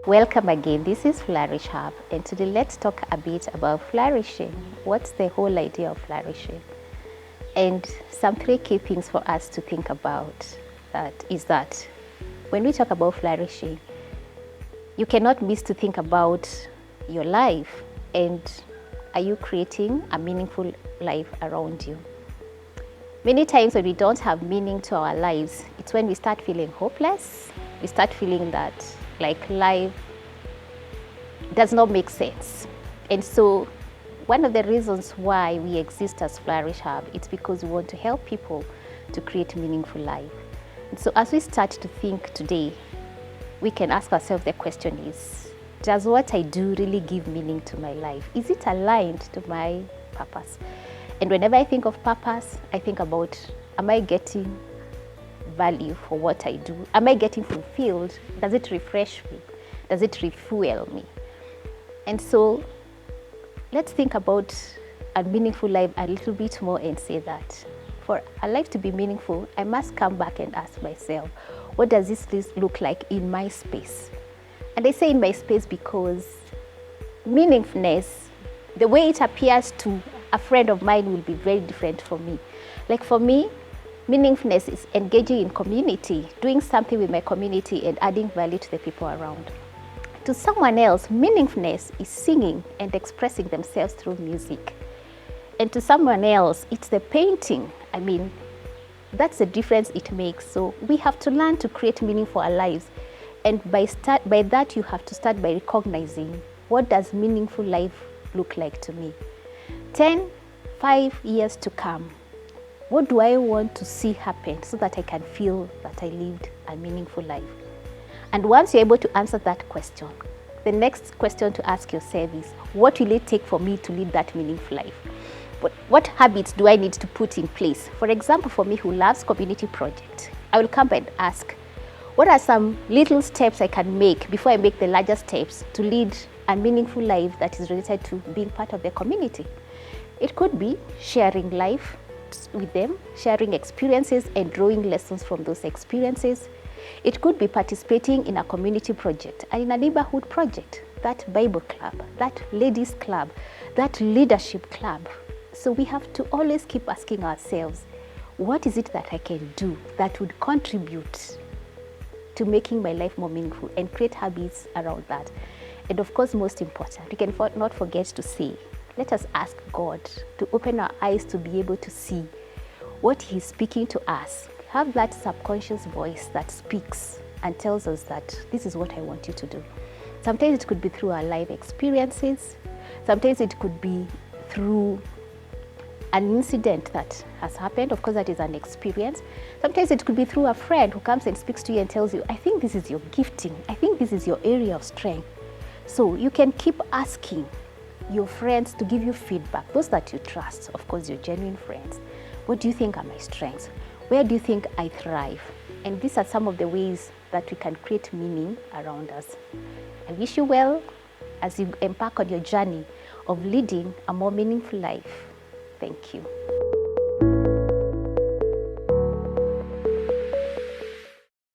Welcome again, this is Flourish Hub, and today let's talk a bit about flourishing. What's the whole idea of flourishing? And some three key things for us to think about is that when we talk about flourishing, you cannot miss to think about your life and are you creating a meaningful life around you? Many times when we don't have meaning to our lives, it's when we start feeling hopeless, we start feeling that like life does not make sense. And so one of the reasons why we exist as Flourish Hub, it's because we want to help people to create meaningful life. And so as we start to think today, we can ask ourselves the question is, does what I do really give meaning to my life? Is it aligned to my purpose? And whenever I think of purpose, I think about, am I getting value for what I do? Am I getting fulfilled? Does it refresh me? Does it refuel me? And so let's think about a meaningful life a little bit more and say that for a life to be meaningful, I must come back and ask myself, what does this look like in my space? And I say in my space because meaningfulness, the way it appears to a friend of mine will be very different from me. Like for me, meaningfulness is engaging in community, doing something with my community and adding value to the people around. To someone else, meaningfulness is singing and expressing themselves through music. And to someone else, it's the painting. I mean, that's the difference it makes. So we have to learn to create meaning for our lives. And by that, you have to start by recognizing, what does meaningful life look like to me? 5 years to come. What do I want to see happen so that I can feel that I lived a meaningful life? And once you're able to answer that question, the next question to ask yourself is, what will it take for me to live that meaningful life? What habits do I need to put in place? For example, for me who loves community projects, I will come and ask, what are some little steps I can make before I make the larger steps to lead a meaningful life that is related to being part of the community? It could be sharing life with them, sharing experiences and drawing lessons from those experiences. It could be participating in a community project and in a neighborhood project, that Bible club, that ladies club, that leadership club. So we have to always keep asking ourselves, what is it that I can do that would contribute to making my life more meaningful and create habits around that? And of course, most important, we can not forget to say, let us ask God to open our eyes to be able to see what He's speaking to us. Have that subconscious voice that speaks and tells us that this is what I want you to do. Sometimes it could be through our life experiences. Sometimes it could be through an incident that has happened. Of course, that is an experience. Sometimes it could be through a friend who comes and speaks to you and tells you, I think this is your gifting. I think this is your area of strength. So you can keep asking your friends to give you feedback, those that you trust, of course, your genuine friends. What do you think are my strengths? Where do you think I thrive? And these are some of the ways that we can create meaning around us. I wish you well as you embark on your journey of leading a more meaningful life. Thank you.